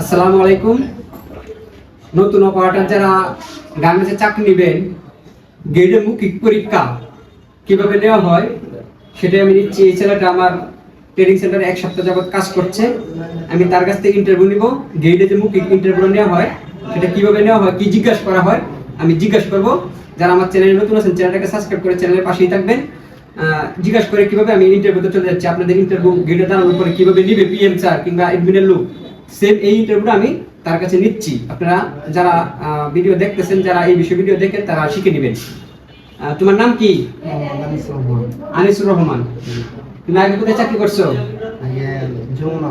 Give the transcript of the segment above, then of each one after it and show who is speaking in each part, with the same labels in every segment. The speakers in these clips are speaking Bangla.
Speaker 1: আসসালামু আলাইকুম। নতুন অপারেটর যারা গার্মেন্টসে চাকরি নেবেন, গেটের মৌখিক পরীক্ষা কিভাবে নেওয়া হয় সেটাই আমি নিচ্ছি। এই ছেলেটা আমার ট্রেনিং সেন্টারে 1 সপ্তাহ যাবত কাজ করছে। আমি তার কাছ থেকে ইন্টারভিউ নিব। গেটে যে মৌখিক ইন্টারভিউ নেওয়া হয় সেটা কিভাবে নেওয়া হয়, কি জিজ্ঞাসা করা হয় আমি জিজ্ঞাসা করব। যারা আমার চ্যানেলে নতুন আছেন চ্যানেলটাকে সাবস্ক্রাইব করে চ্যানেলের পাশেই থাকবেন। জিজ্ঞাসা করে কিভাবে আমি ইন্টারভিউতে চলে যাচ্ছি, আপনাদের ইন্টারভিউ গেটে দাঁড়ানোর পরে কিভাবে নিবে পিএম স্যার কিংবা এডমিনের লোক, সেম এই ইন্টারভিউটা আমি তার কাছে নিচ্ছি। আপনারা যারা ভিডিও দেখতেছেন, যারা এই বিষয় ভিডিও দেখেন তারা শিখে নেবেন। তোমার নাম কি? আনিসুর রহমান। তুমি আগে কোথায় চাকরি করছো? যমুনা।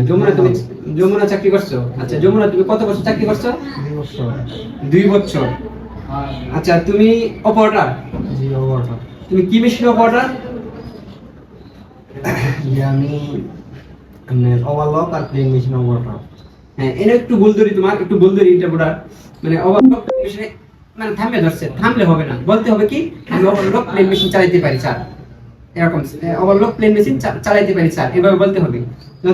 Speaker 1: যমুনা তুমি যমুনা চাকরি করছো? আচ্ছা, যমুনা তুমি কত বছর চাকরি করছো? 2 বছর। আচ্ছা, তুমি অপারেটর?
Speaker 2: জি, অপারেটর।
Speaker 1: তুমি কি মেশিন অপারেটর?
Speaker 2: আমি ওভারলক আর প্লেন মেশিন অপারেটর।
Speaker 1: হ্যাঁ, এটা একটু ভুল ধরি, তোমার একটু ভুল ধরি ইন্টারভিউটা। মানে ওভারলক মেশিনে মানে থামলে ধরছে, থামলে হবে না, বলতে হবে কি আমি ওভারলক প্লেন মেশিন চালাতে পারি স্যার, এরকম ওভারলক প্লেন মেশিন চালাতে পারি স্যার, এভাবে বলতে হবে।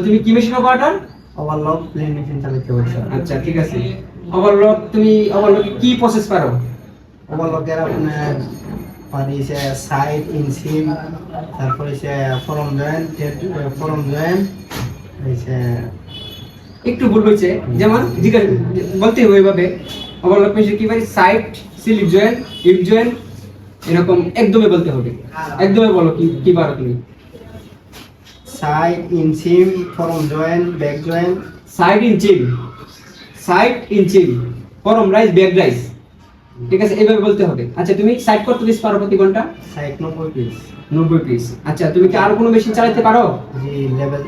Speaker 1: তুমি কি machine operator?
Speaker 2: Overlock plain machine চালাতে পারি স্যার।
Speaker 1: আচ্ছা, ঠিক আছে। ওভারলক তুমি ওভারলকে কি প্রসেস পারো?
Speaker 2: ওভারলকের আপনার পারি সে সাইড ইনসিম, তারপরে সে ফরম জয়েন্ট, সে
Speaker 1: একটু ভুল হয়েছে, যেমন জিজ্ঞাসা বলতে হবে এইভাবে। ওভারলক মেশিন কি পারি? Side, slip joint, hip joint, এরকম একদমই বলতে হবে। একদমই বলো কি কি পারো তুমি?
Speaker 2: Side inseam, form joint, back joint.
Speaker 1: Side inseam, form rise, back rise, ঠিক আছে, এইভাবে বলতে হবে। আচ্ছা, তুমি সাইড কত পিস পারো প্রতি ঘন্টা?
Speaker 2: Side 90 piece.
Speaker 1: 90 পিস। আচ্ছা, তুমি কি আর কোনো মেশিন চালাতে পারো?
Speaker 2: জি, লেভেল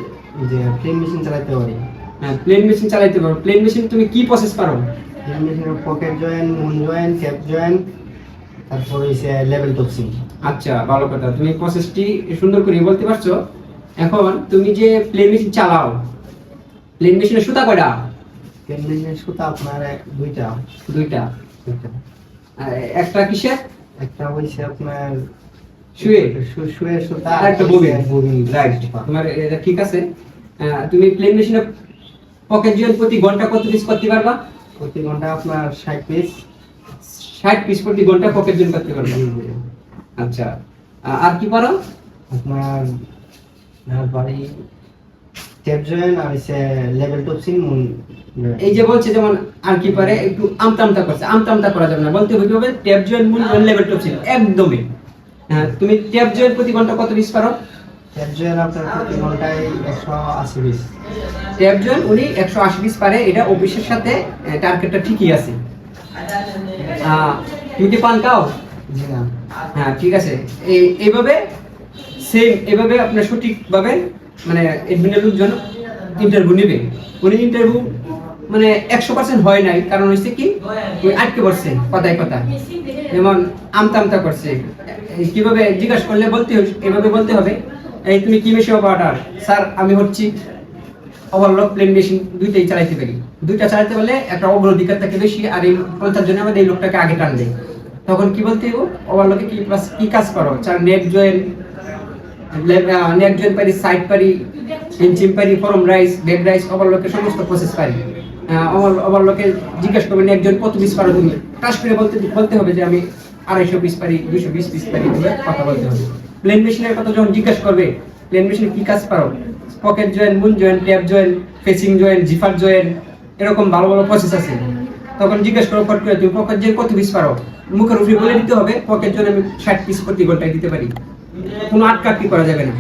Speaker 2: যে প্লেন মেশিন চালাতে পারি।
Speaker 1: হ্যাঁ, প্লেন মেশিন চালাতে পারো। প্লেন মেশিন তুমি কি প্রসেস পারো?
Speaker 2: প্লেন মেশিনের pocket joint, moon joint, cap joint, তারপরে সে লেভেল টপসিং।
Speaker 1: আচ্ছা, ভালো কথা, তুমি প্রসেসটি সুন্দর করে বলতে পারছো। এখন তুমি যে প্লেন মেশিন চালাও, প্লেন মেশিনের সুতা কয়টা?
Speaker 2: প্লেন মেশিনের সুতা আপনার দুইটা।
Speaker 1: দুইটা। আর একটা কিসের?
Speaker 2: একটা হইছে আপনার
Speaker 1: শুয়ের
Speaker 2: সুতা,
Speaker 1: আর একটা ববিন। রাইট, তোমার এটা ঠিক আছে। তুমি প্লেন মেশিনের পকেট জয়েন্ট প্রতি ঘন্টা কত পিস করতে পারবা?
Speaker 2: প্রতি ঘন্টা আপনার 60 পিস।
Speaker 1: 60 পিস প্রতি ঘন্টা পকেট জয়েন্ট করতে পারবা। আচ্ছা, আর কি পারো?
Speaker 2: আপনার বাড়ি ট্যাপ জয়েন্ট আর সে লেভেল টপসিং, মুন।
Speaker 1: এই যে বলছে যেমন আর কি পারে, একটু আমতা করছে, আমতা করা যাবে না, বলতে হবে tap joint, moon joint, level টপসিং একদমই। হ্যাঁ, তুমি ট্যাপ জয়েন্ট প্রতি ঘন্টা কত পিস পারো?
Speaker 2: ট্যাপ জয়েন্ট আপনার প্রতি ঘন্টায় 180 পিস।
Speaker 1: ট্যাপ জয়েন্ট উনি 180 পিস পারে, এটা অফিসের সাথে টার্গেটটা ঠিকই আছে। তুমি কি পান খাও?
Speaker 2: জি না।
Speaker 1: হ্যাঁ, ঠিক আছে। এইভাবে সেম এইভাবে আপনার সঠিকভাবে মানে এডমিনের লোকজন ইন্টারভিউ নেবে। উনি ইন্টারভিউ মানে 100% হয় নাই, কারণ হচ্ছে কি ওই আটকে পড়ছে কথায় কথা, যেমন আমতা করছে। কিভাবে জিজ্ঞাসা করলে বলতে হবে, এভাবে বলতে হবে, এই তুমি কি মেশিন অপারেটর? স্যার আমি হচ্ছি ওভারলক প্লেন মেশিন, দুইটাই চালাইতে পারি। দুইটা চালাতে পারলে একটা অগ্রাধিকার থাকে বেশি, আর এই 50 জনের মধ্যে এই লোকটাকে আগে টান দেয়। তখন কি বলতে হবে? ওভারলকে কি কাজ করো? স্যার নেক জয়েন্ট পারি, সাইড পারি, ইনচিম পারি, ফরম রাইজ, ব্যাক রাইজ, ওভারলকের সমস্ত প্রসেস পারি। ওভারলকে জিজ্ঞাসা করবেন একজন কত পিস পারো তুমি, টাস করে বলতে হবে যে আমি 250 পিস পারি, 220 পিস পারি, কথা বলতে হবে। প্লেন মেশিনের কথা যখন জিজ্ঞাসা করবে, প্লেন মেশিনে কি কাজ পারো? Pocket joint, moon joint, tap joint, facing joint, zipper joint, এরকম ভালো ভালো প্রসেস আছে। তখন জিজ্ঞেস করো ফট করে তুমি পকেট জয়েন্ট কত পিস পারো, মুখের উপরে বলে দিতে হবে পকেট জয়েন্ট আমি 60 পিস প্রতি ঘন্টায় দিতে পারি, কোনো আটকাটকি করা যাবে না।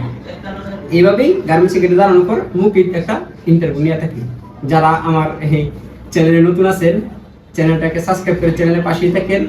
Speaker 1: এইভাবেই গার্মেন্টসে গেটে দাঁড়ানোর পর মুখিক একটা ইন্টারভিউ নিয়ে থাকি। যারা আমার এই চ্যানেলে নতুন আছেন চ্যানেলটাকে সাবস্ক্রাইব করে চ্যানেলের পাশেই থাকেন।